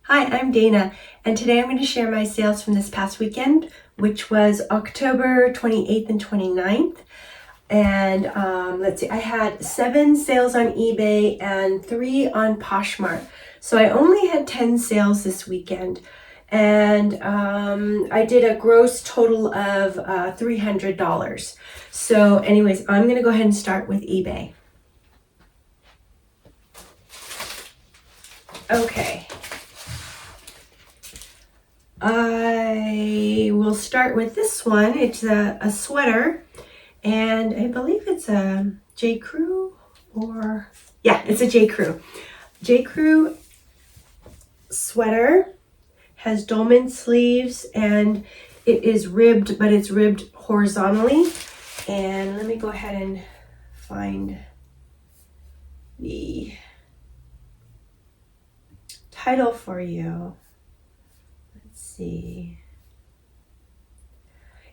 Hi, I'm Dana, and today I'm going to share my sales from this past weekend, which was October 28th and 29th. And let's see, I had 7 sales on eBay and 3 on Poshmark. So I only had 10 sales this weekend. And I did a gross total of $300. So anyways, I'm going to go ahead and start with eBay. Okay. I will start with this one. It's a sweater, and I believe it's a J. Crew, or yeah, it's a J. Crew. J. Crew sweater, has dolman sleeves, and it is ribbed, but it's ribbed horizontally. And let me go ahead and find the title for you. See.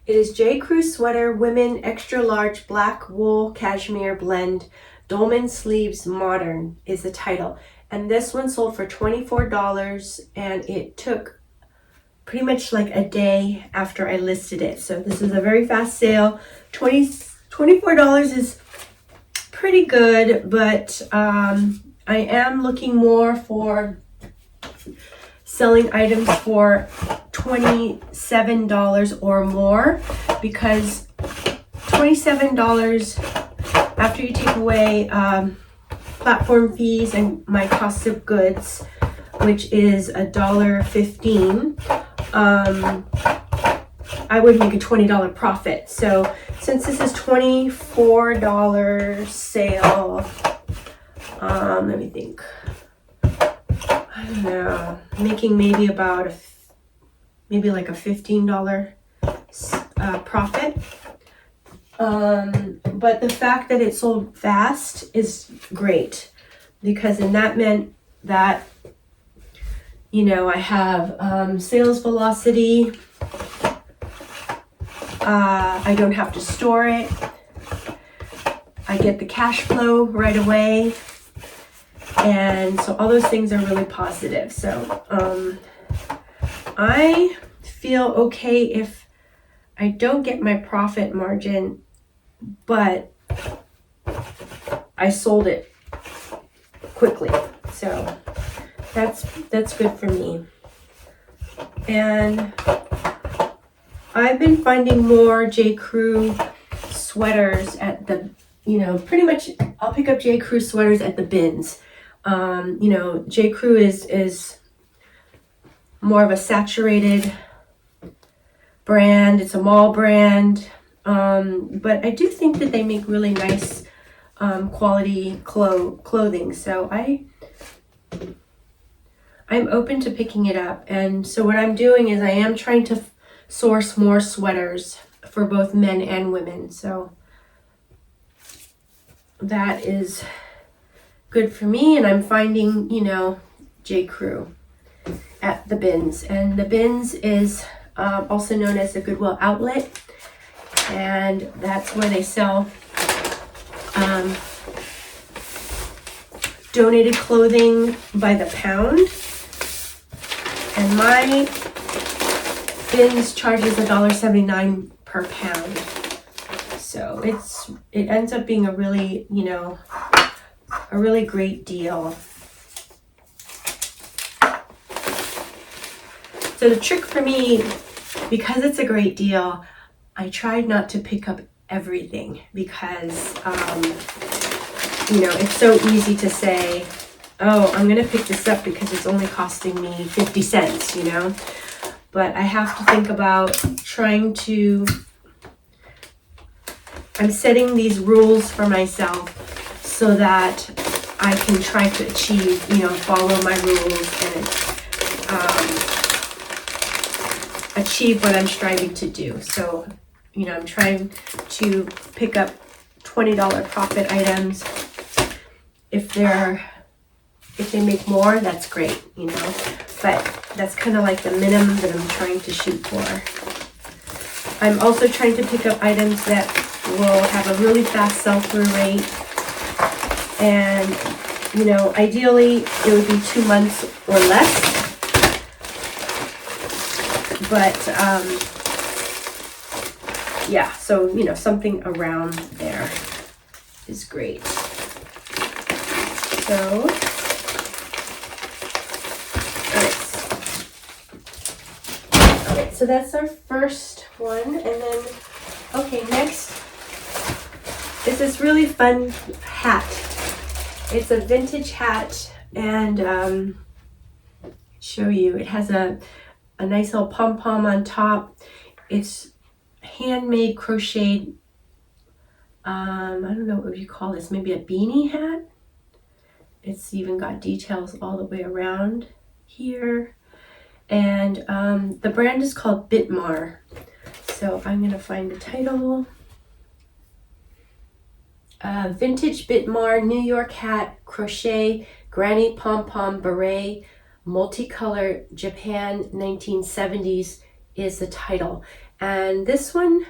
It is J. Crew sweater, women, extra large, black wool cashmere blend, dolman sleeves, modern is the title. And this one sold for $24, and it took pretty much like a day after I listed it. So this is a very fast sale. $24 is pretty good, but I am looking more for selling items for $27 or more, because $27 after you take away platform fees and my cost of goods, which is $1.15, I would make a $20 profit. So since this is $24 sale, let me think. I don't know, making maybe about like a $15 profit. But the fact that it sold fast is great, because then that meant that, you know, I have sales velocity. I don't have to store it. I get the cash flow right away. And so all those things are really positive. So I feel okay if I don't get my profit margin, but I sold it quickly. So that's good for me. And I've been finding more J. Crew sweaters at the, pretty much I'll pick up J. Crew sweaters at the bins. J. Crew is more of a saturated brand. It's a mall brand. But I do think that they make really nice quality clothing. So I'm open to picking it up. And so what I'm doing is I am trying to source more sweaters for both men and women. So that is good for me, and I'm finding, J. Crew at the bins. And the bins is also known as the Goodwill Outlet, and that's where they sell donated clothing by the pound. And my bins charges $1.79 per pound. So it ends up being a really, a really great deal. So the trick for me, because it's a great deal, I tried not to pick up everything, because it's so easy to say, oh, I'm gonna pick this up because it's only costing me 50 cents, but I have to think about I'm setting these rules for myself so that I can try to achieve, follow my rules and achieve what I'm striving to do. So, I'm trying to pick up $20 profit items. If they make more, that's great, but that's kind of like the minimum that I'm trying to shoot for. I'm also trying to pick up items that will have a really fast sell-through rate. And, ideally it would be 2 months or less. But yeah, so you know, something around there is great. So so that's our first one. And then, okay, next is this really fun hat. It's a vintage hat, and show you, it has a nice little pom-pom on top. It's handmade crocheted, I don't know, what would you call this? Maybe a beanie hat? It's even got details all the way around here. And the brand is called Bitmar. So I'm going to find the title. Vintage Bitmar New York hat, crochet, granny pom-pom beret, multicolor Japan 1970s is the title. And this one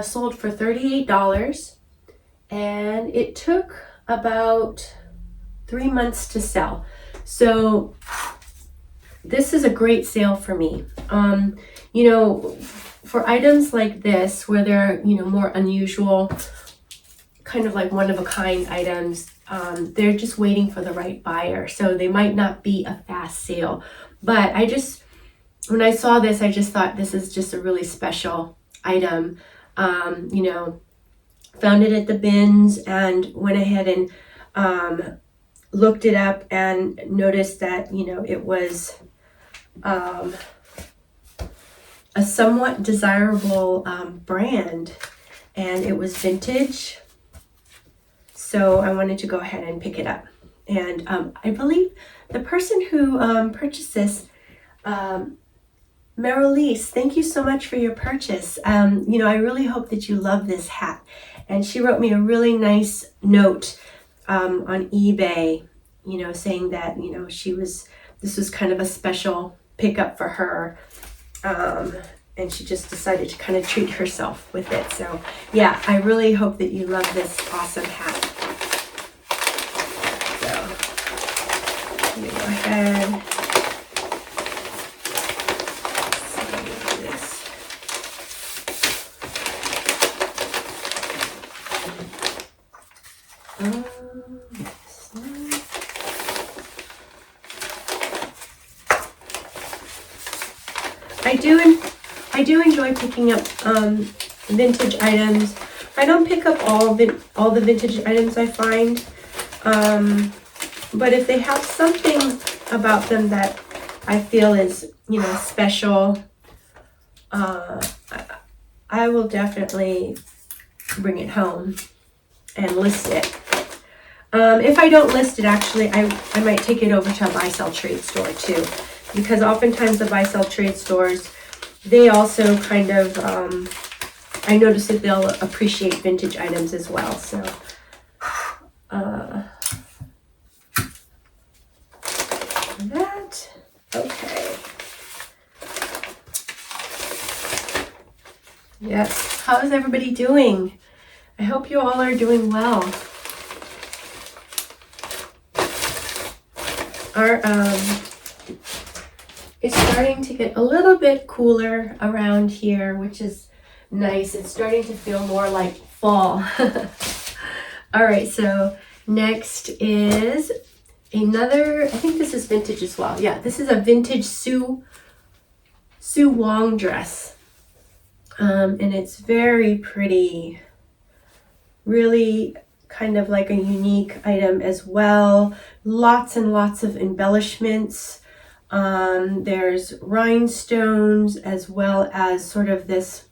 sold for $38. And it took about 3 months to sell. So this is a great sale for me. You know, for items like this, where they're, you know, more unusual, kind of like one-of-a-kind items, they're just waiting for the right buyer. So they might not be a fast sale. But when I saw this, I just thought this is just a really special item. You know, found it at the bins and went ahead and looked it up and noticed that, you know, it was a somewhat desirable brand, and it was vintage, so I wanted to go ahead and pick it up. And I believe the person who purchased this, Marylise, thank you so much for your purchase. You know, I really hope that you love this hat. And she wrote me a really nice note on eBay, you know, saying that, you know, this was kind of a special pickup for her, and she just decided to kind of treat herself with it. So yeah, I really hope that you love this awesome hat. So let me go ahead. I do enjoy picking up vintage items. I don't pick up all the vintage items I find, but if they have something about them that I feel is, you know, special, I will definitely bring it home and list it. If I don't list it, actually, I might take it over to a buy-sell trade store too, because oftentimes the buy-sell trade stores, they also kind of, I notice that they'll appreciate vintage items as well. So, that, okay. Yes, how is everybody doing? I hope you all are doing well. It's starting to get a little bit cooler around here, which is nice. It's starting to feel more like fall. All right, so next is another, I think this is vintage as well. Yeah, this is a vintage Sue Wong dress. And it's very pretty. Really kind of like a unique item as well. Lots and lots of embellishments. There's rhinestones as well as sort of this,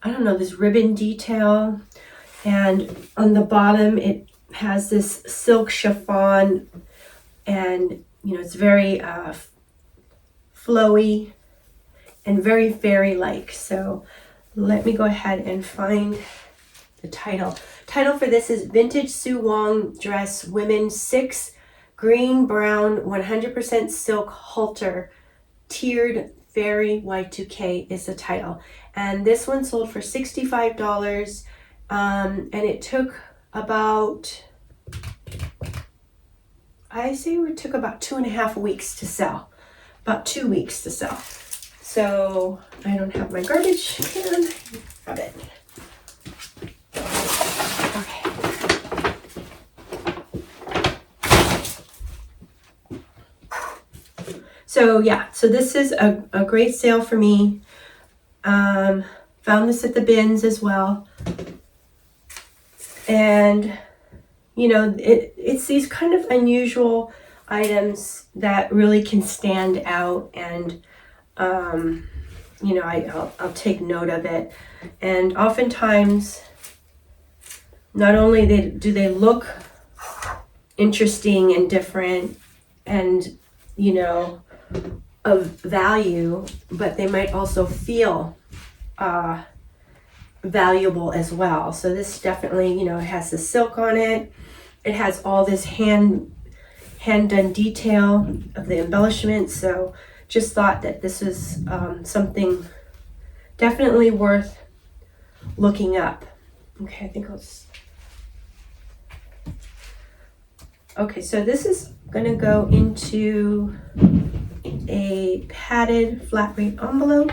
I don't know, this ribbon detail. And on the bottom, it has this silk chiffon, and, you know, it's very flowy and very fairy-like. So let me go ahead and find the title. Title for this is Vintage Sue Wong Dress Women 6 Green Brown 100% Silk Halter Tiered Fairy Y2K is the title. And this one sold for $65. And it took about, I say it took about 2.5 weeks to sell. About 2 weeks to sell. So I don't have my garbage can. Grab it. Okay. So yeah, so this is a great sale for me. Found this at the bins as well. And you know, it's these kind of unusual items that really can stand out, and you know, I'll take note of it. And oftentimes, not only do they look interesting and different and, you know, of value, but they might also feel valuable as well. So this definitely, you know, it has the silk on it. It has all this hand done detail of the embellishment. So just thought that this is something definitely worth looking up. Okay, I think I'll just... Okay, so this is gonna go into a padded flat rate envelope.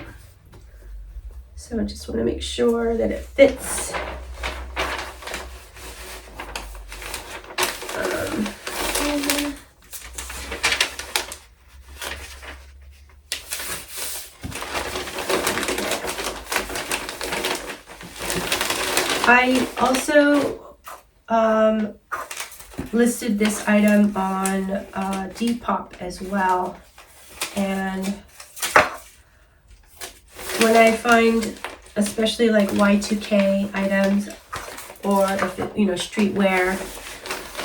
So I just want to make sure that it fits. I also listed this item on Depop as well, and when I find especially like Y2K items, or if it, you know, streetwear,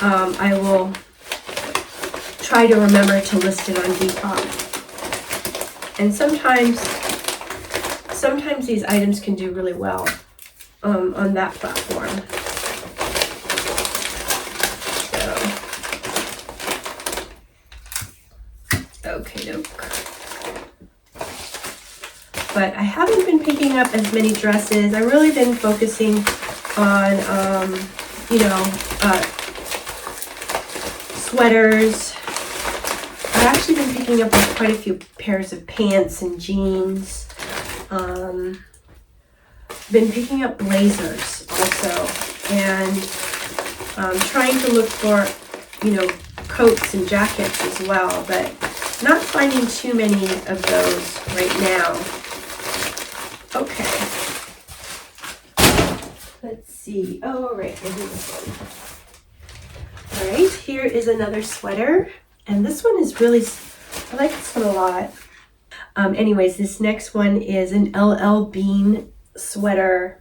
I will try to remember to list it on Depop. And sometimes these items can do really well on that platform. So, okay, doke. But I haven't been picking up as many dresses. I've really been focusing on, you know, sweaters. I've actually been picking up like quite a few pairs of pants and jeans. Been picking up blazers also, and trying to look for, you know, coats and jackets as well, but not finding too many of those right now. Okay. Let's see. Oh, right. Maybe this one. All right. Here is another sweater, and this one is really, I like this one a lot. Anyways, this next one is an LL Bean sweater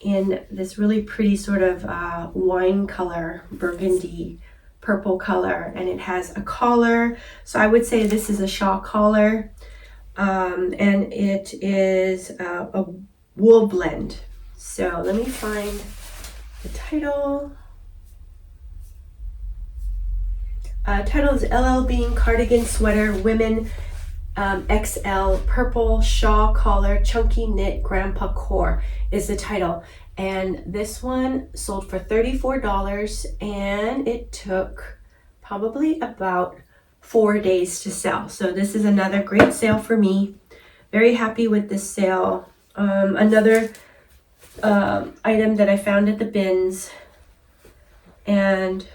in this really pretty sort of wine color, burgundy purple color, and it has a collar. So I would say this is a shawl collar, and it is a wool blend. So let me find the title. Title is LL Bean Cardigan Sweater Women XL Purple Shawl Collar Chunky Knit Grandpa Core is the title. And this one sold for $34, and it took probably about 4 days to sell. So this is another great sale for me. Very happy with this sale. Another item that I found at the bins, and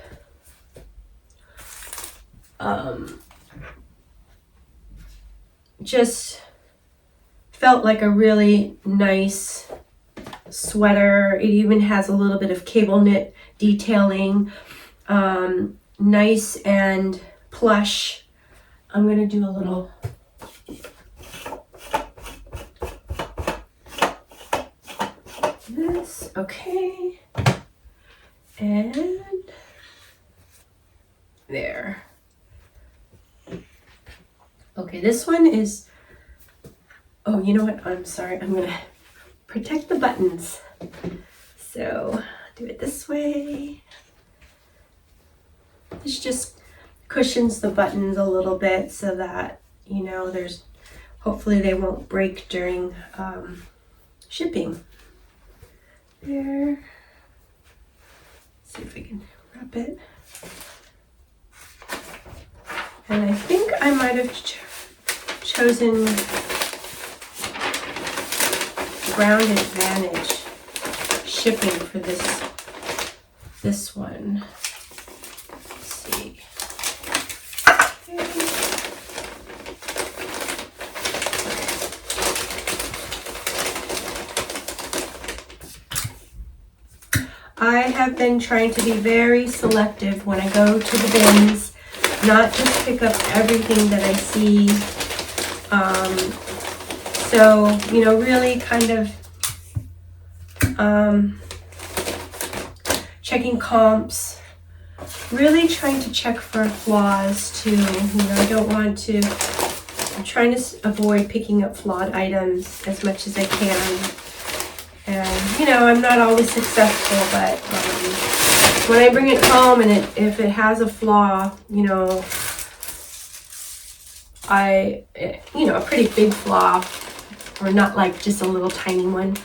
just felt like a really nice sweater. It even has a little bit of cable knit detailing, nice and plush. I'm gonna do a little this, okay, and there. Okay, this one is, oh, you know what, I'm sorry, I'm gonna protect the buttons. So do it this way. This just cushions the buttons a little bit so that, you know, there's, hopefully they won't break during shipping. There. Let's see if I can wrap it. And I think I might have chosen Ground Advantage shipping for this one. Let's see. I have been trying to be very selective when I go to the bins, not just pick up everything that I see. So, you know, really kind of checking comps, really trying to check for flaws too. You know, I don't want to, I'm trying to avoid picking up flawed items as much as I can. And, you know, I'm not always successful, but when I bring it home and if it has a flaw, you know, a pretty big flaw, or not like just a little tiny one,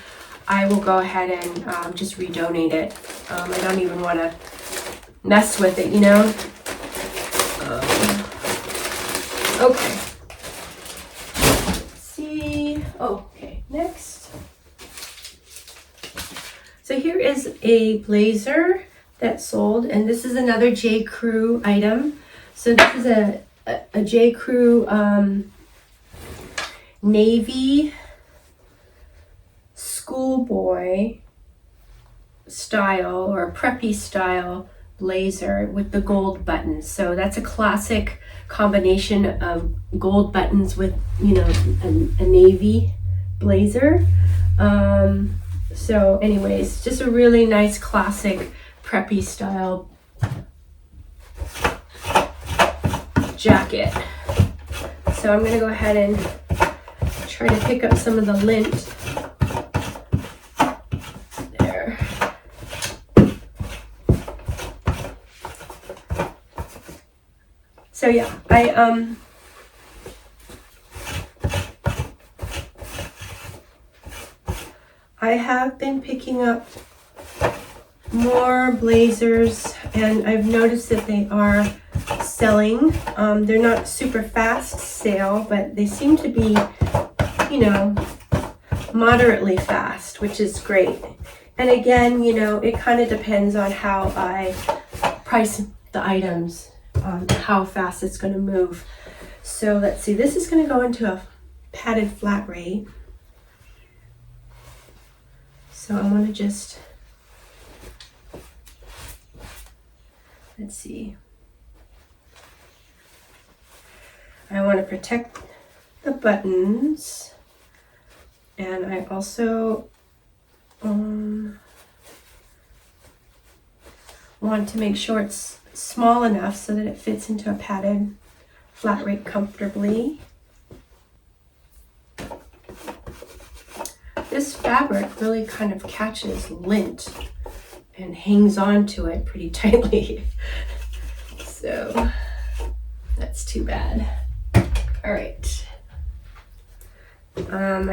I will go ahead and just redonate it. I don't even want to mess with it, you know. Okay. Let's see. Oh, okay, next. So here is a blazer that sold, and this is another J. Crew item. So this is a J. Crew navy schoolboy style, or a preppy style blazer with the gold buttons. So that's a classic combination of gold buttons with, you know, a navy blazer. So anyways, just a really nice classic preppy style jacket. So I'm gonna go ahead and try to pick up some of the lint there. So yeah, I have been picking up more blazers, and I've noticed that they are selling. They're not super fast sale, but they seem to be, you know, moderately fast, which is great. And again, you know, it kind of depends on how I price the items, how fast it's going to move. So let's see, this is going to go into a padded flat rate. So I want to just, let's see. I want to protect the buttons, and I also want to make sure it's small enough so that it fits into a padded flat rate comfortably. This fabric really kind of catches lint and hangs on to it pretty tightly. So that's too bad. All right. I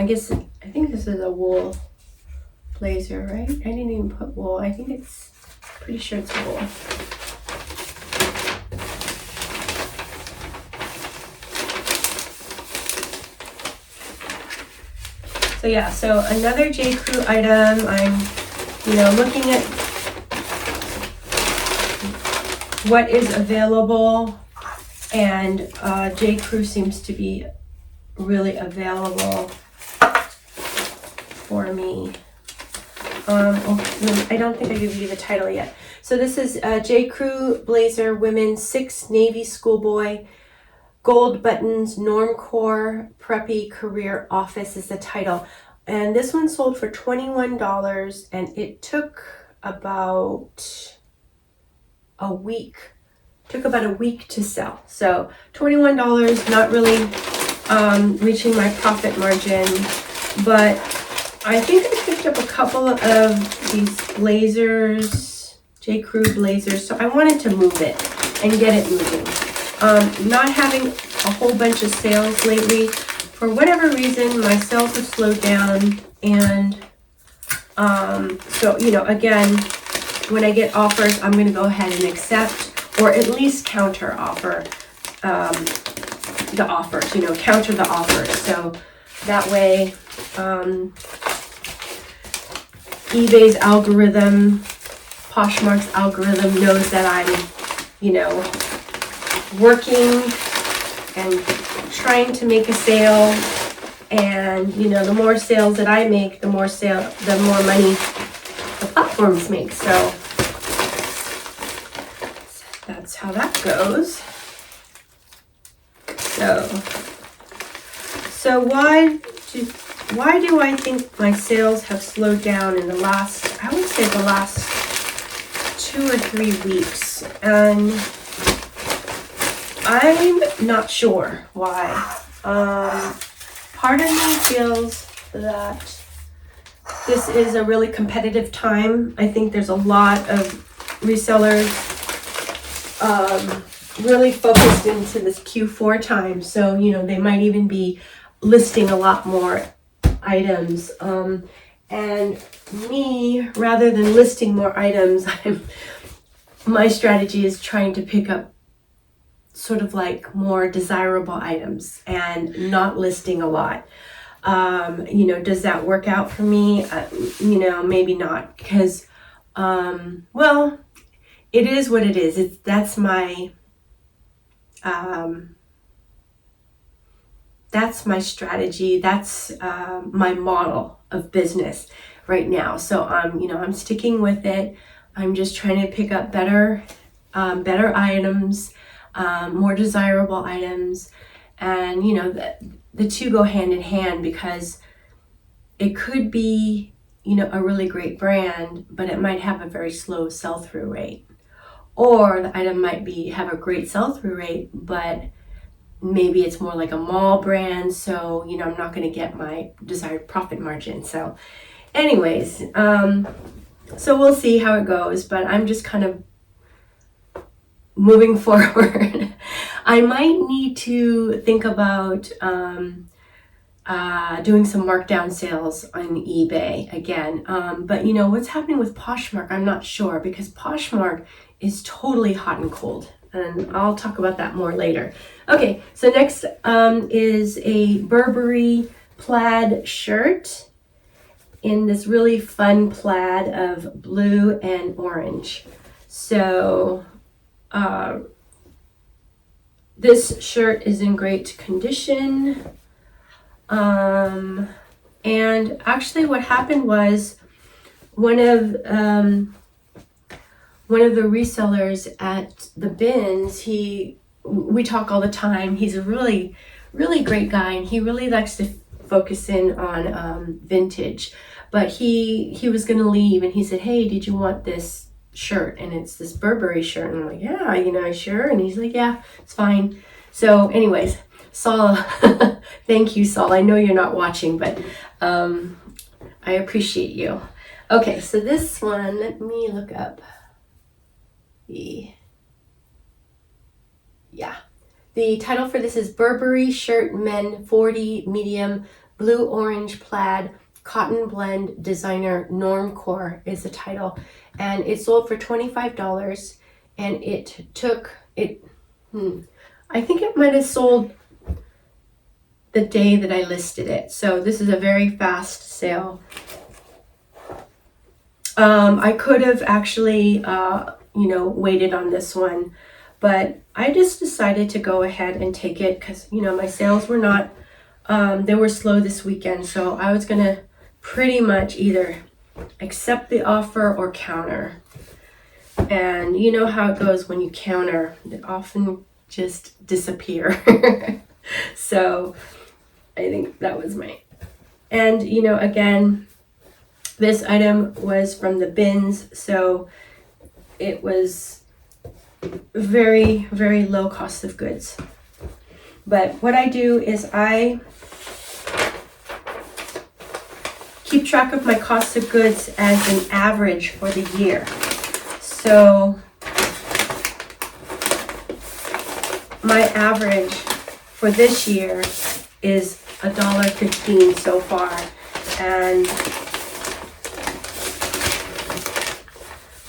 think this is a wool blazer, right? I didn't even put wool. Pretty sure it's wool. So yeah, so another J. Crew item. I'm, you know, looking at what is available, and J. Crew seems to be really available for me. I don't think I gave you the title yet. So this is J. Crew Blazer Women's 6 Navy Schoolboy Gold Buttons Normcore Preppy Career Office is the title. And this one sold for $21, and it took about a week. To sell. So $21, not really reaching my profit margin, but I think I picked up a couple of these blazers, J. Crew blazers, so I wanted to move it and get it moving. Not having a whole bunch of sales lately. For whatever reason, my sales have slowed down, and so, you know, again, when I get offers, I'm going to go ahead and accept, or at least counter offer the offers, you know, counter the offers. So that way, eBay's algorithm, Poshmark's algorithm knows that I'm, you know, working and trying to make a sale. And, you know, the more sales that I make, the more money the platforms make. So that's how that goes. So why do I think my sales have slowed down in the last, I would say the last 2 or 3 weeks? And I'm not sure why. Part of me feels that this is a really competitive time. I think there's a lot of resellers really focused into this Q4 time. So, you know, they might even be listing a lot more items. And me, rather than listing more items, my strategy is trying to pick up sort of like more desirable items and not listing a lot. You know, does that work out for me? You know, maybe not, because, well, it is what it is. That's my strategy. That's my model of business right now. So you know, I'm sticking with it. I'm just trying to pick up better items, more desirable items, and you know, the two go hand in hand, because it could be, you know, a really great brand, but it might have a very slow sell-through rate. Or the item might have a great sell-through rate, but maybe it's more like a mall brand, so, you know, I'm not going to get my desired profit margin. So anyways, so we'll see how it goes, but I'm just kind of moving forward. I might need to think about doing some markdown sales on eBay again. But you know, what's happening with Poshmark, I'm not sure, because Poshmark is totally hot and cold. And I'll talk about that more later. Okay, so next is a Burberry plaid shirt in this really fun plaid of blue and orange. So this shirt is in great condition. And actually what happened was one of the resellers at the bins, we talk all the time. He's a really, really great guy, and he really likes to focus in on vintage. But he was going to leave, and he said, "Hey, did you want this shirt?" And it's this Burberry shirt. And I'm like, "Yeah, you know, sure." And he's like, "Yeah, it's fine." So anyways, Saul, thank you, Saul. I know you're not watching, but I appreciate you. Okay, so this one, let me look up. The title for this is Burberry Shirt Men 40 Medium Blue Orange Plaid Cotton Blend Designer Normcore is the title, and it sold for $25, and it took it I think it might have sold the day that I listed it. So this is a very fast sale. I could have actually you know, waited on this one, but I just decided to go ahead and take it because, you know, my sales were not, they were slow this weekend. So I was gonna pretty much either accept the offer or counter. And you know how it goes when you counter, they often just disappear. So I think that was and you know, again, this item was from the bins, so it was very, very low cost of goods. But what I do is I keep track of my cost of goods as an average for the year. So my average for this year is $1.15 so far, and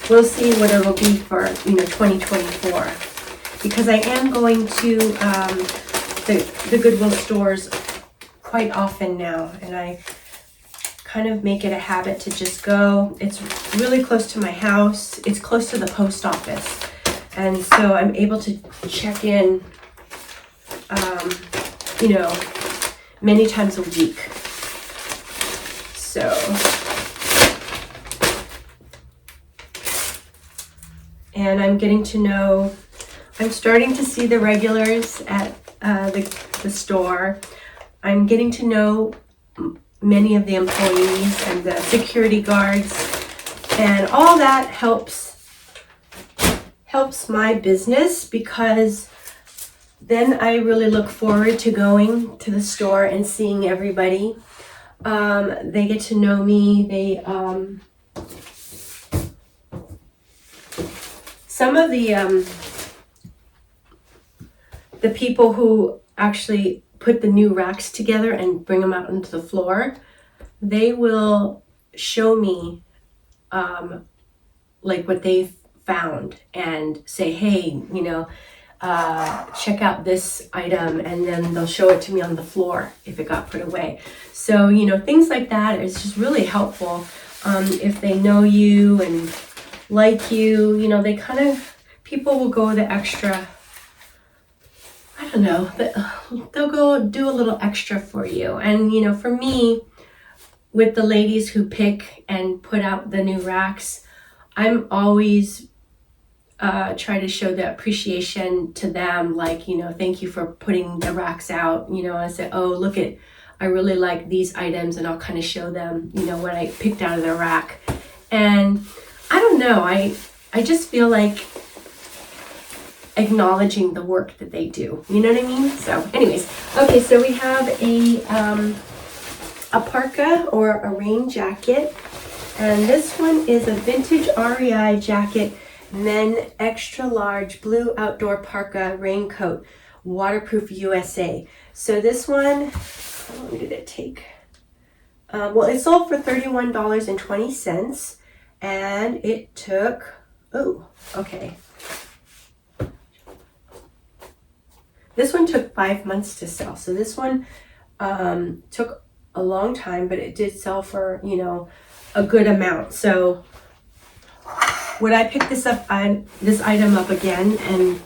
we'll see what it will be for, you know, 2024, because I am going to the Goodwill stores quite often now, and I kind of make it a habit to just go. It's really close to my house. It's close to the post office. And so I'm able to check in, you know, many times a week. So, and I'm getting to know, I'm starting to see the regulars at the store. I'm getting to know many of the employees and the security guards, and all that helps my business, because then I really look forward to going to the store and seeing everybody. They get to know me. Some of the people who actually put the new racks together and bring them out onto the floor, they will show me like what they've found and say, hey, you know, check out this item, and then they'll show it to me on the floor if it got put away. So, you know, things like that is just really helpful. If they know you and like you, you know, they kind of, people will go the extra, I don't know, they'll go do a little extra for you. And, you know, for me, with the ladies who pick and put out the new racks, I'm always try to show the appreciation to them, like, you know, thank you for putting the racks out. You know, I say, oh, look at, I really like these items, and I'll kind of show them, you know, what I picked out of the rack. And I don't know, I just feel like acknowledging the work that they do, you know what I mean? So anyways, okay, so we have a parka or a rain jacket, and this one is a vintage REI jacket, men extra large blue outdoor parka raincoat, waterproof USA. So this one, how long did it take? Well, it sold for $31.20, and it took, oh, okay. This one took 5 months to sell. So this one took a long time, but it did sell for, you know, a good amount. So would I pick this item up again? And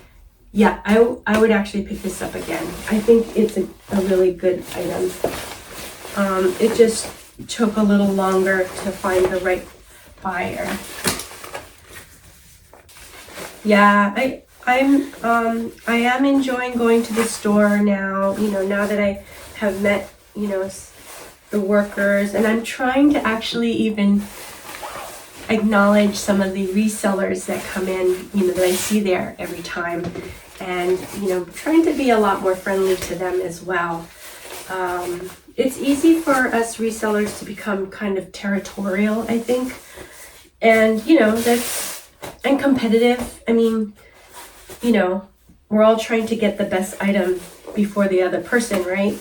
yeah, I would actually pick this up again. I think it's a really good item. It just took a little longer to find the right buyer. Yeah, I am enjoying going to the store now, you know, now that I have met, you know, the workers, and I'm trying to actually even acknowledge some of the resellers that come in, you know, that I see there every time, and, you know, trying to be a lot more friendly to them as well. It's easy for us resellers to become kind of territorial, I think, and, you know, and competitive. I mean, you know, we're all trying to get the best item before the other person, right?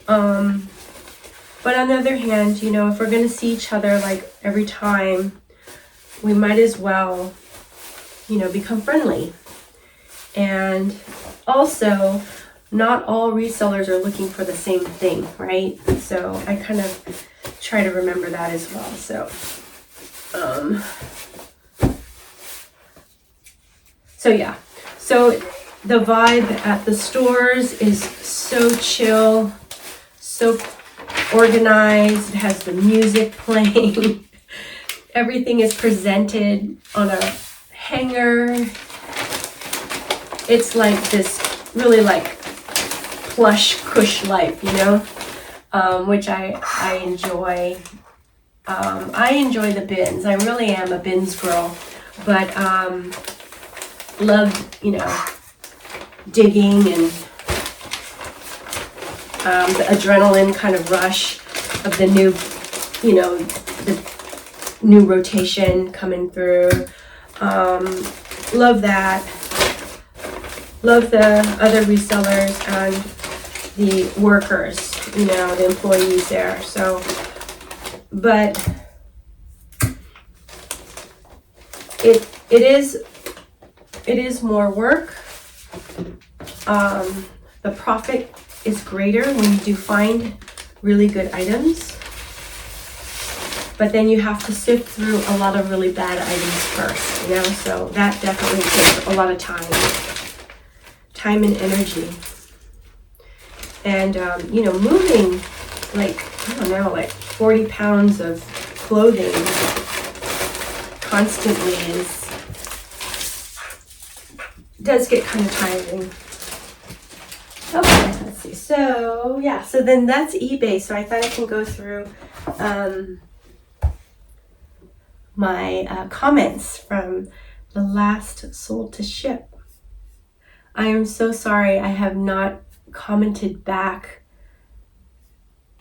But on the other hand, you know, if we're going to see each other like every time, we might as well, you know, become friendly. And also, not all resellers are looking for the same thing, right? So I kind of try to remember that as well. So yeah, so the vibe at the stores is so chill, so organized. It has the music playing. Everything is presented on a hanger. It's like this really like plush cush life, you know, which I enjoy. I enjoy the bins. I really am a bins girl, but love, you know, digging and the adrenaline kind of rush of the new, you know, the new rotation coming through. Love that. Love the other resellers and the workers, you know, the employees there. So, but it is more work. The profit is greater when you do find really good items. but then you have to sift through a lot of really bad items first, you know, so that definitely takes a lot of time and energy. And, you know, moving like, I don't know, like 40 pounds of clothing constantly does get kind of tiring. Okay, let's see. So, yeah, so then that's eBay. So I thought I can go through my comments from the last sold to ship. I am so sorry I have not commented back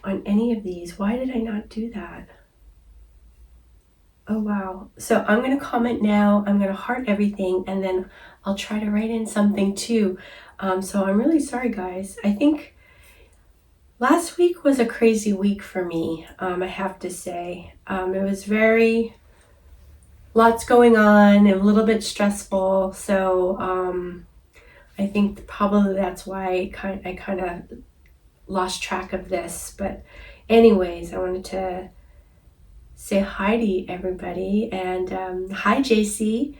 on any of these. Why did I not do that? Oh wow. So I'm going to comment now. I'm going to heart everything, and then I'll try to write in something too. So I'm really sorry, guys. I think last week was a crazy week for me, I have to say. It was lots going on, and a little bit stressful. So I think probably that's why I kind of lost track of this. But anyways, I wanted to say hi to everybody, and hi JC,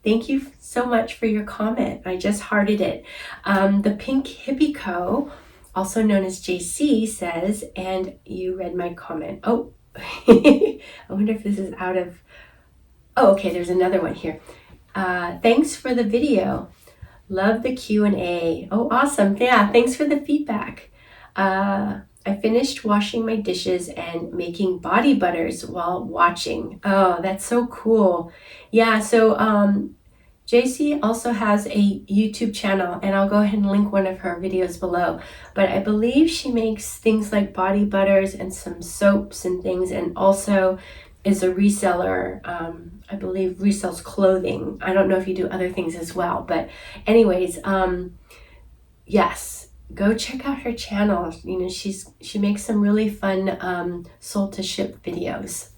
thank you so much for your comment. I just hearted it. The Pink Hippie Co., also known as JC, says, and you read my comment. Oh, I wonder if this is out of, oh, okay, there's another one here. Thanks for the video. Love the Q&A. Oh, awesome. Yeah, thanks for the feedback. I finished washing my dishes and making body butters while watching. Oh, that's so cool. Yeah, so JC also has a YouTube channel, and I'll go ahead and link one of her videos below. But I believe she makes things like body butters and some soaps and things, and also is a reseller. I believe resells clothing. I don't know if you do other things as well, but anyways, yes. Go check out her channel. You know, she makes some really fun sold to ship videos.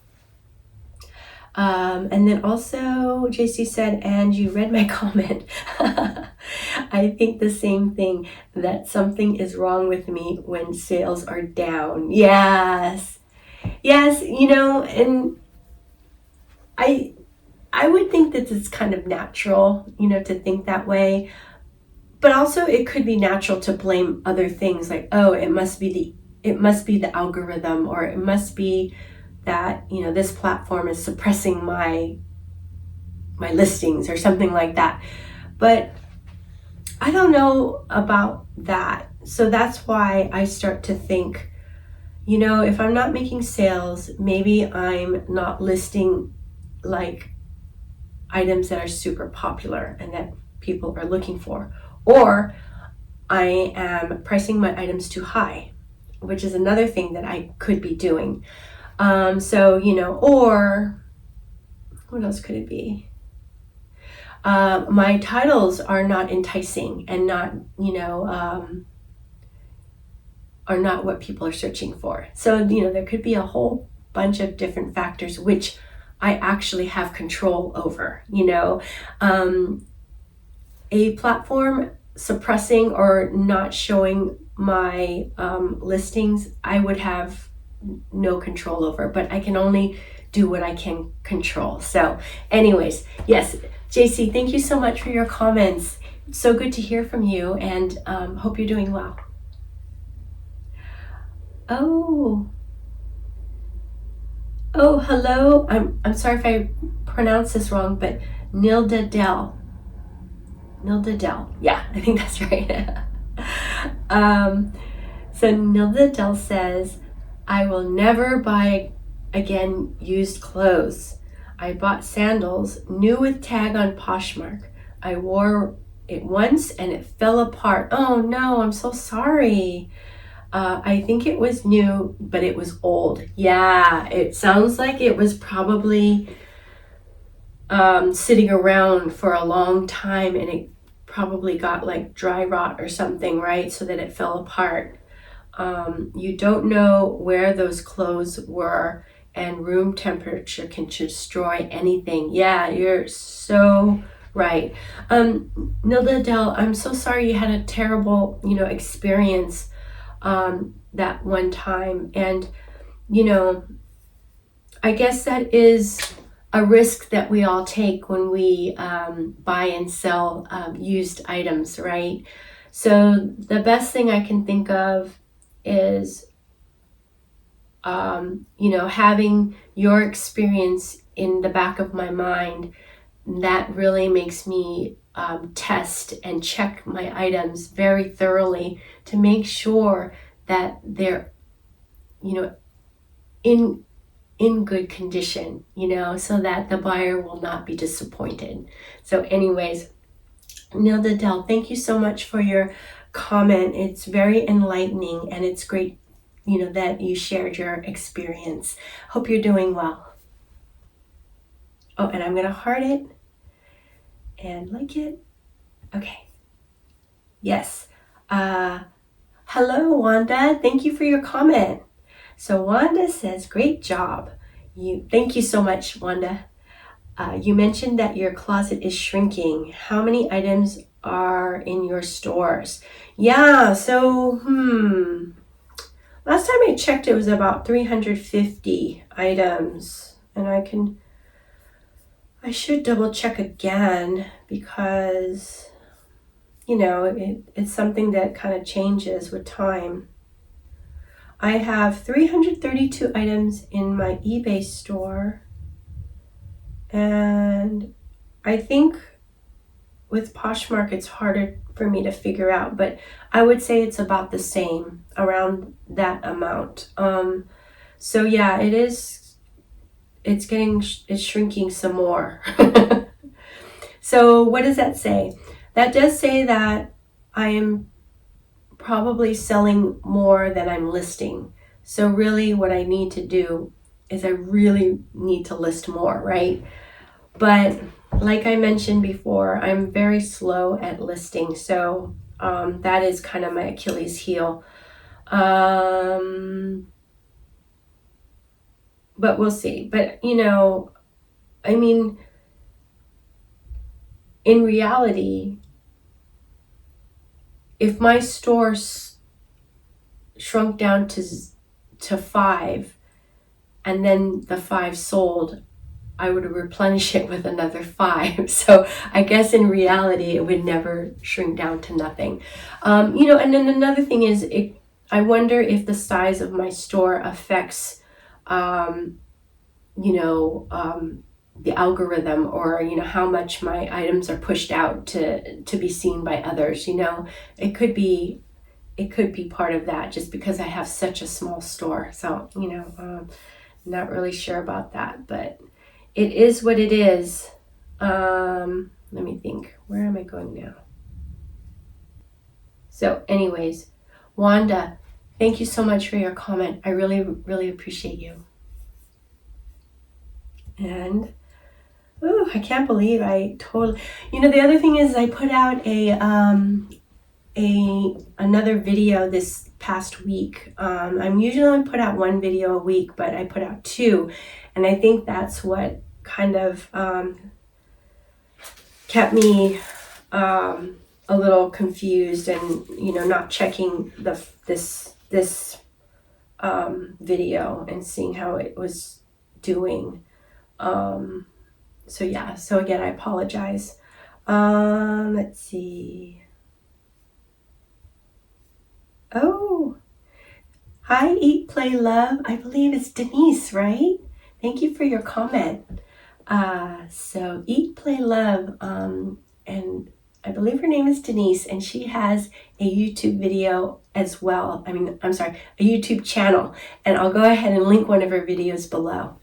And then also JC said, and you read my comment. I think the same thing, that something is wrong with me when sales are down. Yes, you know, and I would think that it's kind of natural, you know, to think that way. But also it could be natural to blame other things, like, oh, it must be the algorithm, or it must be that, you know, this platform is suppressing my listings or something like that. But I don't know about that. So that's why I start to think, you know, if I'm not making sales, maybe I'm not listing like items that are super popular and that people are looking for. Or I am pricing my items too high, which is another thing that I could be doing. So, you know, or what else could it be? My titles are not enticing and not, you know, are not what people are searching for. So, you know, there could be a whole bunch of different factors which I actually have control over, you know. A platform suppressing or not showing my listings, I would have no control over, but I can only do what I can control. So anyways, yes, JC, thank you so much for your comments. So good to hear from you, and hope you're doing well. Oh, hello. I'm sorry if I pronounce this wrong, but Nilda Dell. Yeah, I think that's right. So Nilda Dell says, I will never buy again used clothes. I bought sandals, new with tag on Poshmark. I wore it once and it fell apart. Oh no, I'm so sorry. I think it was new, but it was old. Yeah, it sounds like it was probably sitting around for a long time, and it probably got like dry rot or something, right? So that it fell apart. You don't know where those clothes were, and room temperature can destroy anything. Yeah, you're so right. Nilda Dell, I'm so sorry you had a terrible, you know, experience that one time. And, you know, I guess that is a risk that we all take when we buy and sell used items, right? So the best thing I can think of is, having your experience in the back of my mind. That really makes me test and check my items very thoroughly to make sure that they're, in good condition, so that the buyer will not be disappointed. So anyways, Nilda Dell, thank you so much for your comment. It's very enlightening, and it's great, that you shared your experience. Hope you're doing well. Oh, and I'm going to heart it and like it. Okay. Yes. Hello, Wanda. Thank you for your comment. So Wanda says, great job. Thank you so much, Wanda. You mentioned that your closet is shrinking. How many items are in your stores? Yeah, so, last time I checked, it was about 350 items. And I should double check again because, it's something that kind of changes with time. I have 332 items in my eBay store. And I think with Poshmark, it's harder for me to figure out, but I would say it's about the same, around that amount. So yeah, it's shrinking some more. So what does that say? That does say that I am probably selling more than I'm listing. So really what I need to do is I really need to list more, right? But like I mentioned before, I'm very slow at listing. So that is kind of my Achilles heel. But we'll see. But, in reality, if my store shrunk down to 5 and then the 5 sold, I would replenish it with another 5. So I guess in reality, it would never shrink down to nothing. And then another thing is, I wonder if the size of my store affects, the algorithm, or, how much my items are pushed out to be seen by others. It could be part of that, just because I have such a small store. So, not really sure about that, but it is what it is. Let me think. Where am I going now? So anyways, Wanda, thank you so much for your comment. I really, really appreciate you. And, I can't believe I totally... the other thing is I put out another video this past week. I'm usually only put out 1 video a week, but I put out 2, and I think that's what kind of kept me a little confused, and not checking this video and seeing how it was doing. So yeah, so again, I apologize. Let's see. Oh, hi, Eat, Play, Love. I believe it's Denise, right? Thank you for your comment. So Eat, Play, Love, and I believe her name is Denise, and she has a YouTube video as well. A YouTube channel, and I'll go ahead and link one of her videos below.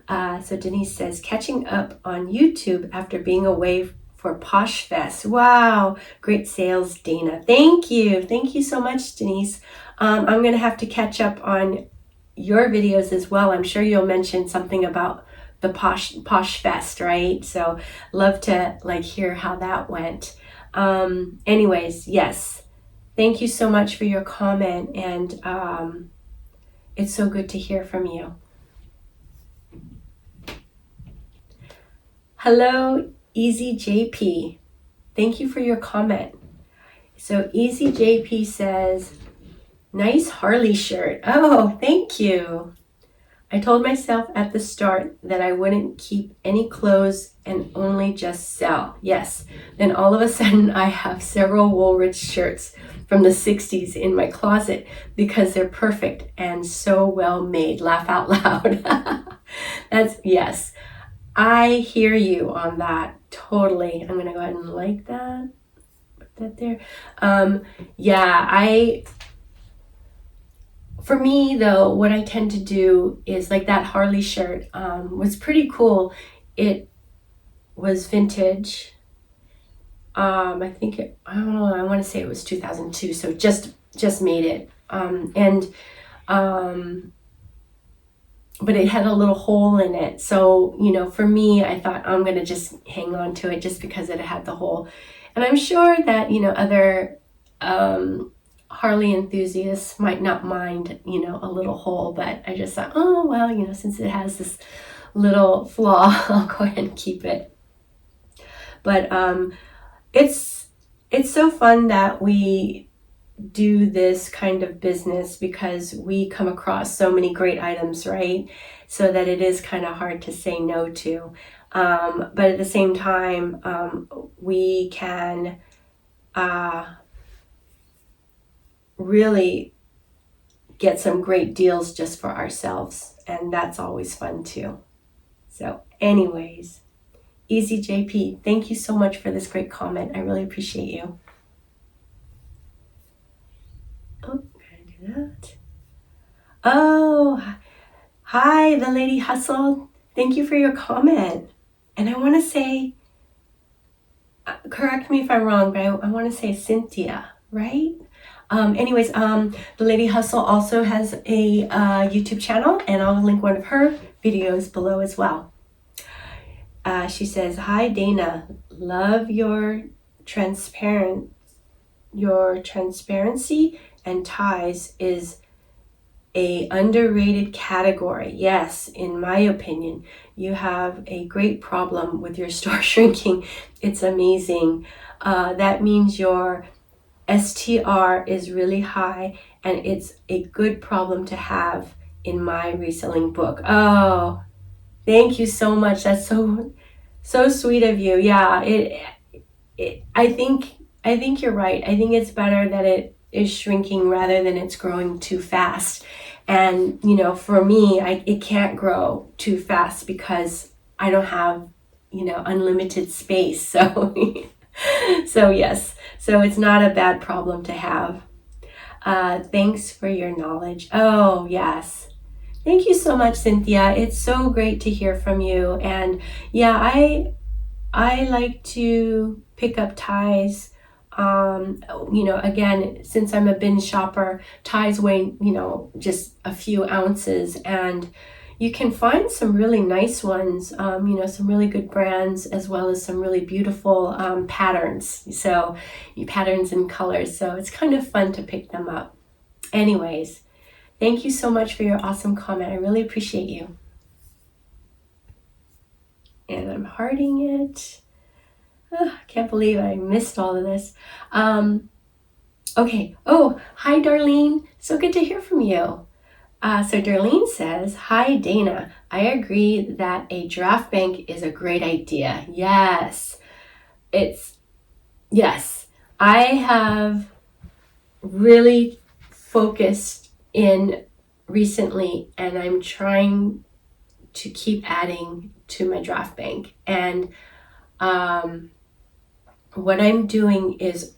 So Denise says, catching up on YouTube after being away for Posh Fest. Wow, great sales, Dana. Thank you. Thank you so much, Denise. I'm going to have to catch up on your videos as well. I'm sure you'll mention something about the Posh Fest, right? So love to hear how that went. Anyways, yes. Thank you so much for your comment, and it's so good to hear from you. Hello, Easy JP. Thank you for your comment. So Easy JP says, nice Harley shirt. Oh, thank you. I told myself at the start that I wouldn't keep any clothes and only just sell. Yes. Then all of a sudden I have several Woolrich shirts from the 60s in my closet because they're perfect and so well made. Laugh out loud. Yes. I hear you on that. Totally. I'm going to go ahead and like that. Put that there. For me, though, what I tend to do is like that Harley shirt was pretty cool. It was vintage. I don't know, I want to say it was 2002, so just made it. But it had a little hole in it. So, for me, I thought I'm going to just hang on to it just because it had the hole. And I'm sure that, other Harley enthusiasts might not mind, a little hole, but I just thought, oh, well, since it has this little flaw, I'll go ahead and keep it. But it's so fun that we do this kind of business because we come across so many great items, right? So that it is kind of hard to say no to. But at the same time, we can really get some great deals just for ourselves. And that's always fun too. So anyways, Easy JP, thank you so much for this great comment. I really appreciate you. Oh, gotta do that. Oh, hi, the Lady Hustle. Thank you for your comment. And I want to say, correct me if I'm wrong, but I want to say Cynthia, right? The Lady Hustle also has a YouTube channel, and I'll link one of her videos below as well. She says, hi, Dana. Love your transparency and ties is a underrated category. Yes, in my opinion, you have a great problem with your store shrinking. It's amazing. That means your STR is really high, and it's a good problem to have in my reselling book. Oh, thank you so much. That's so sweet of you. Yeah, I think you're right. I think it's better that it is shrinking rather than it's growing too fast. And for me, it can't grow too fast because I don't have unlimited space. So yes, so it's not a bad problem to have. Thanks for your knowledge. Oh, yes. Thank you so much, Cynthia. It's so great to hear from you. And yeah, I like to pick up ties. Again, since I'm a bin shopper, ties weigh, just a few ounces, and you can find some really nice ones, some really good brands, as well as some really beautiful patterns. So patterns and colors. So it's kind of fun to pick them up. Anyways, thank you so much for your awesome comment. I really appreciate you. And I'm hearting it. I can't believe I missed all of this. Okay. Oh, hi, Darlene. So good to hear from you. So Darlene says, hi, Dana. I agree that a draft bank is a great idea. Yes. Yes. I have really focused in recently, and I'm trying to keep adding to my draft bank. And what I'm doing is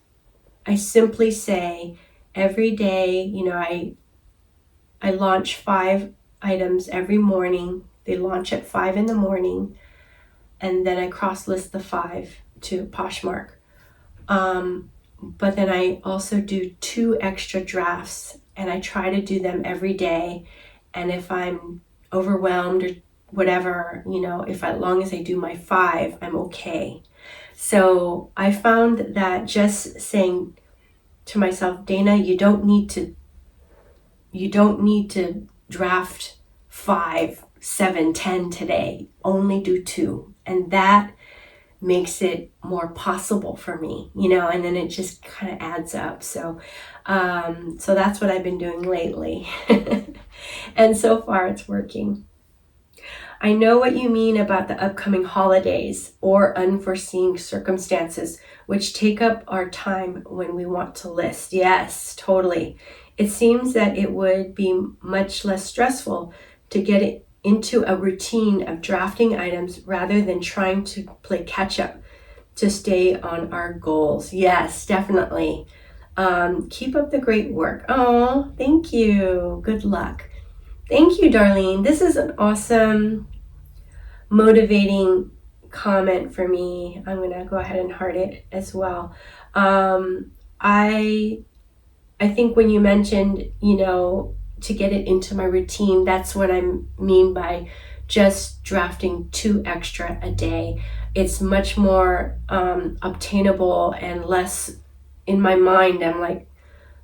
I simply say every day, I launch 5 items every morning. They launch at 5 in the morning, and then I cross-list the 5 to Poshmark. But then I also do 2 extra drafts, and I try to do them every day. And if I'm overwhelmed or whatever, as long as I do my 5, I'm okay. So I found that just saying to myself, Dana, you don't need to draft 5, 7, 10 today. Only do 2. And that makes it more possible for me, you know, and then it just kind of adds up. So that's what I've been doing lately. And so far it's working. I know what you mean about the upcoming holidays or unforeseen circumstances which take up our time when we want to list. Yes, totally. It seems that it would be much less stressful to get it into a routine of drafting items rather than trying to play catch up to stay on our goals. Yes, definitely. Keep up the great work. Oh, thank you. Good luck. Thank you, Darlene. This is an awesome, motivating comment for me. I'm going to go ahead and heart it as well. I think when you mentioned, you know, to get it into my routine, that's what I mean by just drafting 2 extra a day. It's much more obtainable and less, in my mind, I'm like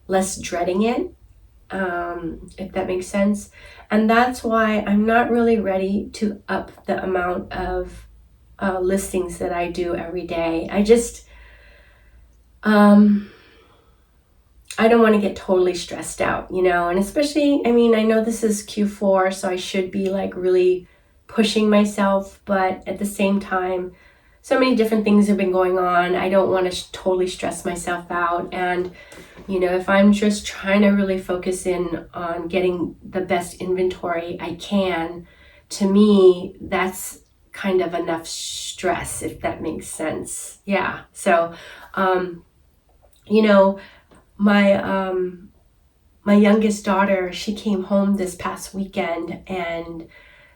less dreading it, if that makes sense. And that's why I'm not really ready to up the amount of listings that I do every day. I just, I don't want to get totally stressed out, you know, and especially, I mean, I know this is Q4, so I should be like really pushing myself, but at the same time, so many different things have been going on. I don't want to totally stress myself out. And, you know, if I'm just trying to really focus in on getting the best inventory I can, to me, that's kind of enough stress, if that makes sense. Yeah. So, you know, my youngest daughter, she came home this past weekend, and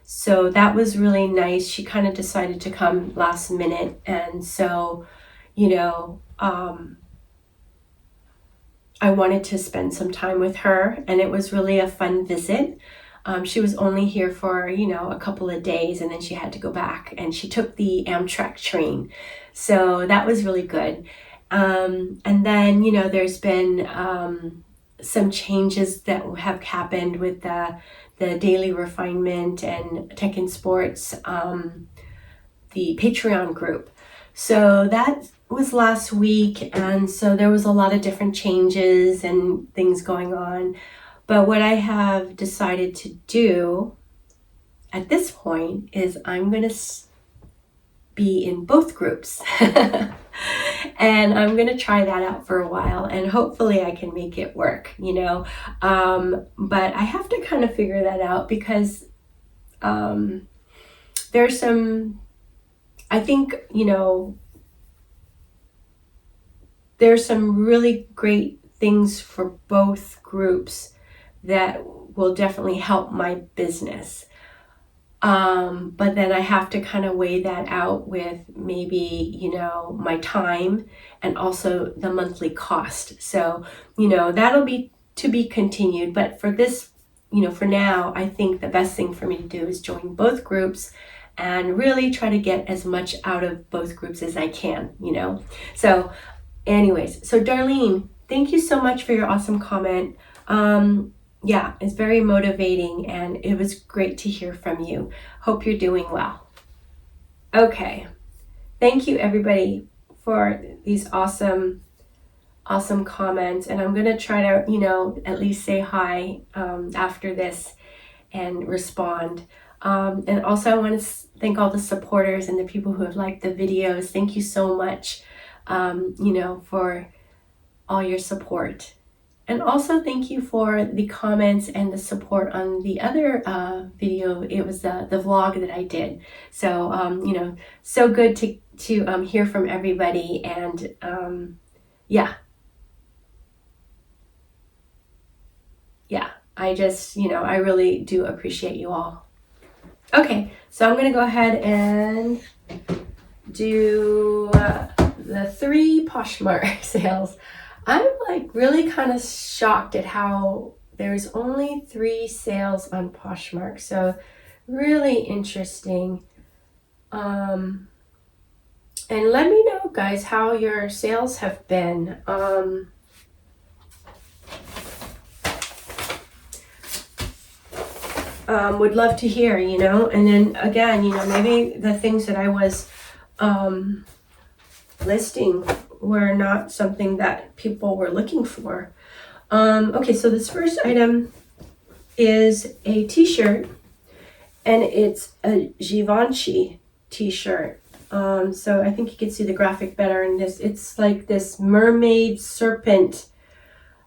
so that was really nice. She kind of decided to come last minute, and so, you know, I wanted to spend some time with her, and it was really a fun visit. She was only here for, you know, a couple of days, and then she had to go back, and she took the Amtrak train, so that was really good. And then, you know, there's been some changes that have happened with the Daily Refinement and Tech and Sports, the Patreon group. So that was last week, and so there was a lot of different changes and things going on. But what I have decided to do at this point is I'm going to be in both groups. And I'm going to try that out for a while, and hopefully I can make it work, you know. But I have to kind of figure that out because there's some, I think, you know, there's some really great things for both groups that will definitely help my business. But then I have to kind of weigh that out with maybe, you know, my time and also the monthly cost. So, you know, that'll be to be continued. But for this, you know, for now, I think the best thing for me to do is join both groups and really try to get as much out of both groups as I can, you know. So anyways, so Darlene, thank you so much for your awesome comment. Yeah, it's very motivating, and it was great to hear from you. Hope you're doing well. Okay. Thank you, everybody, for these awesome comments. And I'm going to try to, you know, at least say hi after this and respond. And also, I want to thank all the supporters and the people who have liked the videos. Thank you so much, you know, for all your support. And also thank you for the comments and the support on the other video. It was the vlog that I did. So, you know, so good to hear from everybody. And yeah, I just, you know, I really do appreciate you all. Okay, so I'm going to go ahead and do the 3 Poshmark sales. I'm like really kind of shocked at how there's only 3 sales on Poshmark. So really interesting. And let me know, guys, how your sales have been. Would love to hear, you know. And then again, you know, maybe the things that I was listing were not something that people were looking for. Okay, so this first item is a t-shirt, and it's a Givenchy t-shirt. So I think you can see the graphic better in this. It's like this mermaid serpent,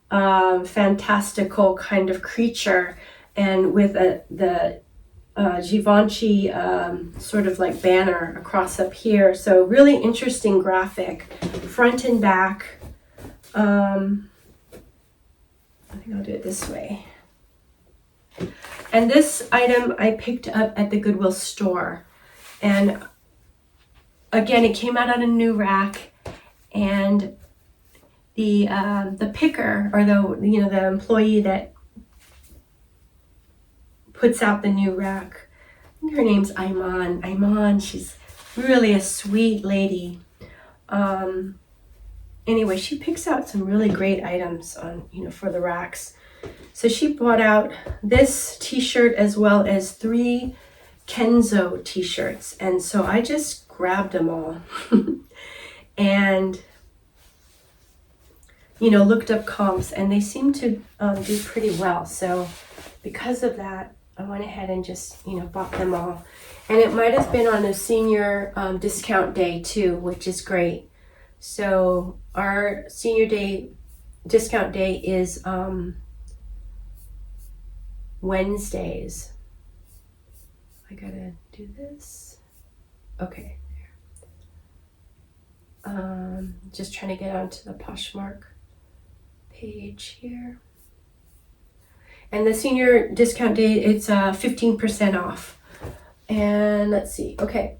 fantastical kind of creature, and with the Givenchy sort of like banner across up here. So really interesting graphic, front and back. I think I'll do it this way. And this item I picked up at the Goodwill store, and again, it came out on a new rack, and the picker, or the employee that puts out the new rack, I think her name's Iman, she's really a sweet lady. Anyway, she picks out some really great items on, for the racks. So she brought out this t-shirt as well as 3 Kenzo t-shirts, and so I just grabbed them all and looked up comps, and they seem to do pretty well. So because of that, I went ahead and just bought them all, and it might have been on a senior discount day too, which is great. So our senior day discount day is Wednesdays. I gotta do this. Okay. Just trying to get onto the Poshmark page here. And the senior discount day, it's 15% off. And let's see. Okay.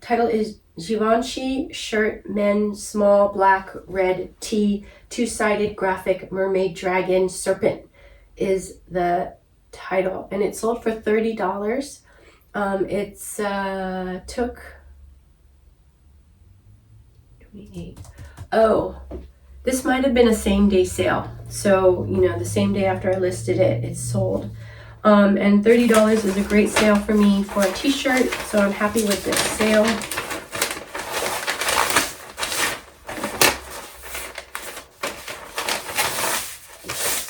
Title is Givenchy Shirt Men's Small Black Red Tee 2-sided graphic mermaid dragon serpent is the title, and it sold for $30. It's took 28. Oh, this might have been a same-day sale. So the same day after I listed it, it's sold. And $30 is a great sale for me for a t-shirt, so I'm happy with this sale.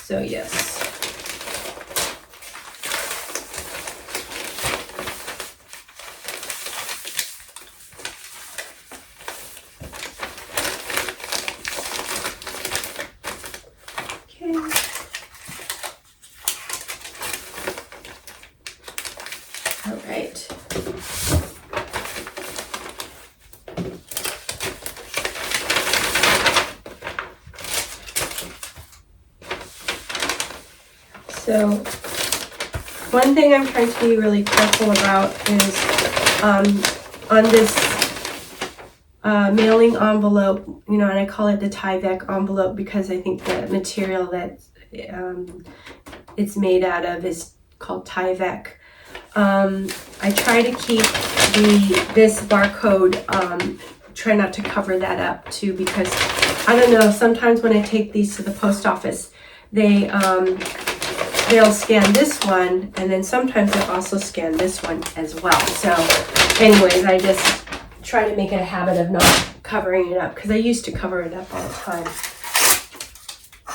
So yes. All right. So one thing I'm trying to be really careful about is on this mailing envelope, and I call it the Tyvek envelope because I think the material that it's made out of is called Tyvek. I try to keep this barcode, try not to cover that up too, because I don't know, sometimes when I take these to the post office, they'll scan this one, and then sometimes they'll also scan this one as well. So anyways, I just try to make it a habit of not covering it up, because I used to cover it up all the time.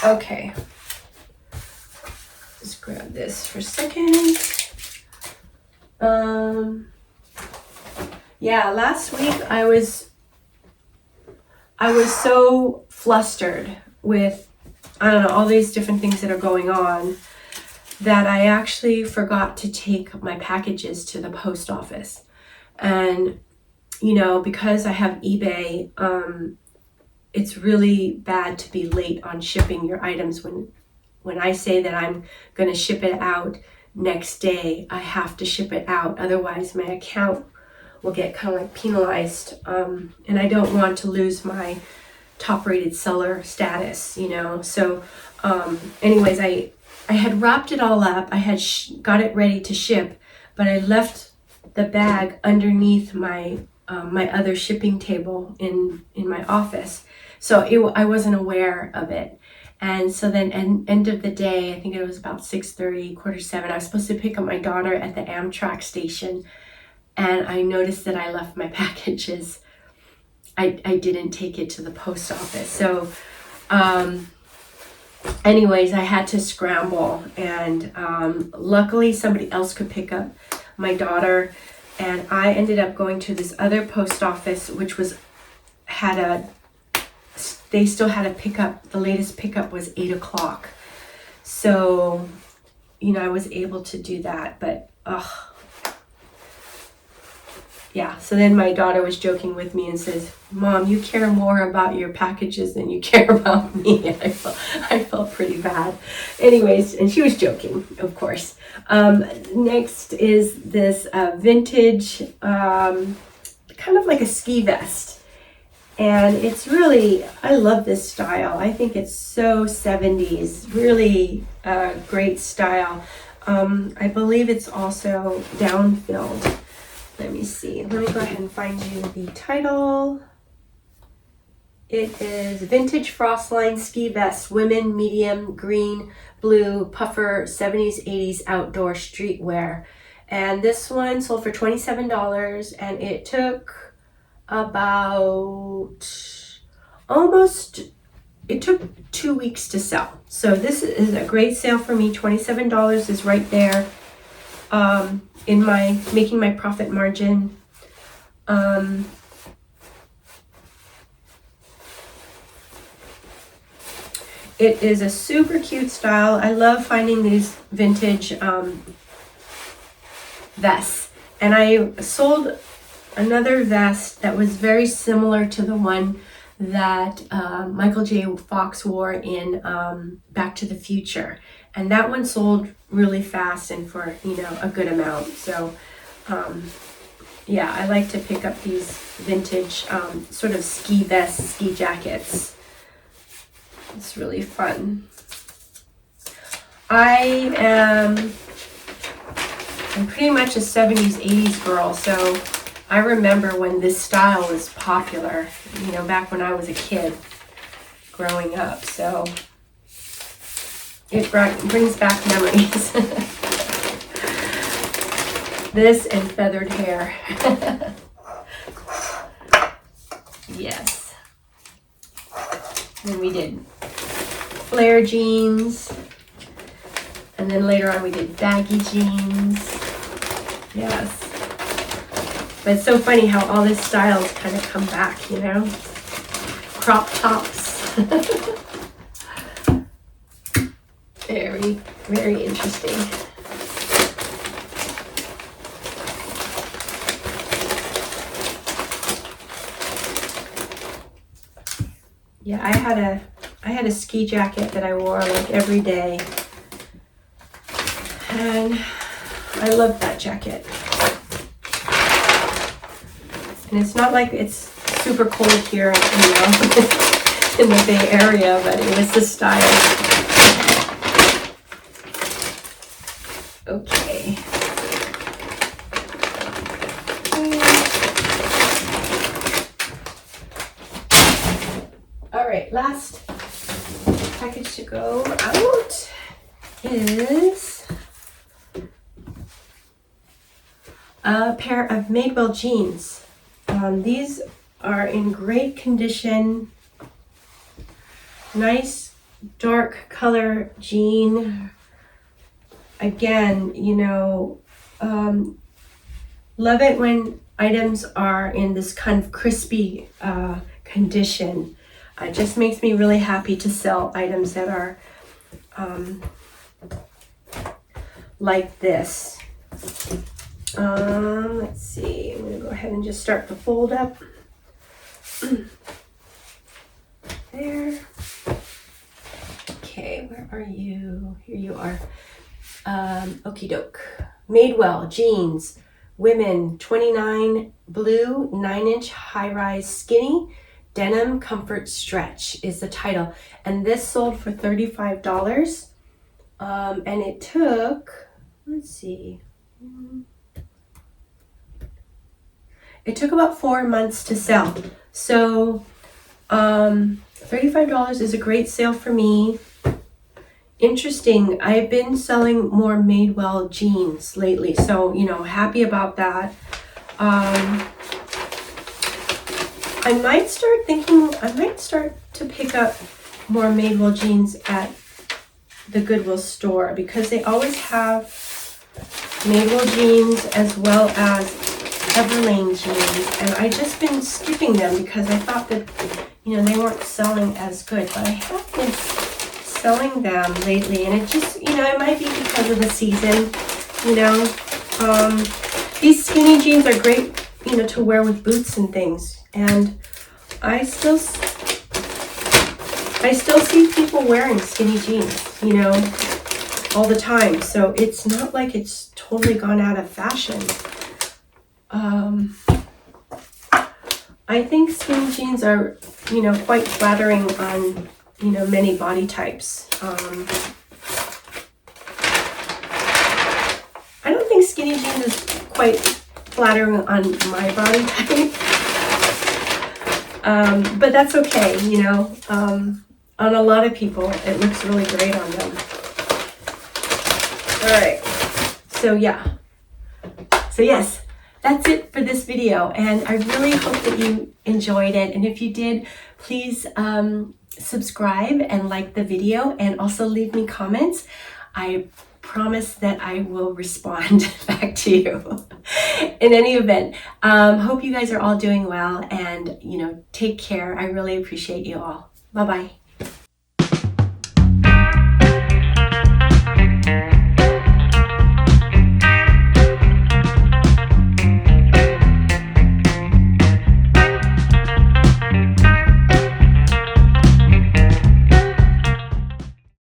Okay. Just grab this for a second. Yeah, last week I was so flustered with, I don't know, all these different things that are going on, that I actually forgot to take my packages to the post office. And because I have eBay, it's really bad to be late on shipping your items. When I say that I'm going to ship it out next day, I have to ship it out. Otherwise, my account will get kind of like penalized. And I don't want to lose my top-rated seller status, So anyways, I had wrapped it all up. I had got it ready to ship, but I left the bag underneath my my other shipping table in my office. So I wasn't aware of it. And so then end of the day, I think it was about 6:30, 6:45, I was supposed to pick up my daughter at the Amtrak station. and I noticed that I left my packages. I didn't take it to the post office. So anyways, I had to scramble, and luckily somebody else could pick up my daughter, and I ended up going to this other post office, which they still had a pickup. The latest pickup was 8 o'clock. So, I was able to do that, but yeah. So then my daughter was joking with me and says, "Mom, you care more about your packages than you care about me." And I felt pretty bad. Anyways, and she was joking, of course. Next is this vintage, kind of like a ski vest. And it's really, I love this style. I think it's so 70s, really great style. I believe it's also down-filled. Let me see. Let me go ahead and find you the title. It is Vintage Frostline Ski Vest, Women, Medium, Green, Blue, Puffer, 70s, 80s Outdoor Streetwear. And this one sold for $27, and it took it took 2 weeks to sell. So this is a great sale for me. $27 is right there in my making my profit margin. It is a super cute style. I love finding these vintage vests, and I sold another vest that was very similar to the one that Michael J. Fox wore in Back to the Future, and that one sold really fast and for a good amount. So yeah, I like to pick up these vintage sort of ski vests, ski jackets. It's really fun. I'm pretty much a 70s, 80s girl, so I remember when this style was popular, back when I was a kid growing up. So it brings back memories. This and feathered hair. Yes. Then we did flare jeans. And then later on we did baggy jeans. Yes. But it's so funny how all these styles kind of come back, Crop tops. Very, very interesting. Yeah, I had a ski jacket that I wore like every day. And I love that jacket. And it's not like it's super cold here, in the Bay Area, but it was the style. Okay. All right, last package to go out is a pair of Madewell jeans. These are in great condition. Nice dark color jean. Again, love it when items are in this kind of crispy condition. It just makes me really happy to sell items that are like this. Let's see, I'm going to go ahead and just start the fold up. There. Okay, where are you? Here you are. Okie doke. Madewell jeans, women, 29, blue, 9-inch high-rise skinny, denim comfort stretch is the title. And this sold for $35. And it took, let's see, it took about 4 months to sell. So $35 is a great sale for me. Interesting, I've been selling more Madewell jeans lately, so happy about that. I might start to pick up more Madewell jeans at the Goodwill store, because they always have Madewell jeans as well as Everlane jeans, and I just been skipping them because I thought that, you know, they weren't selling as good, but I have been selling them lately, and it just, you know, it might be because of the season, you know. These skinny jeans are great, you know, to wear with boots and things, and I still see people wearing skinny jeans, you know, all the time. So it's not like it's totally gone out of fashion. I think skinny jeans are, you know, quite flattering on, you know, many body types. I don't think skinny jeans is quite flattering on my body type. But that's okay, you know. On a lot of people, it looks really great on them. All right, so yeah. So yes, that's it for this video, and I really hope that you enjoyed it. And if you did, please subscribe and like the video, and also leave me comments. I promise that I will respond back to you. In any event, hope you guys are all doing well, and, you know, take care. I really appreciate you all. Bye-bye.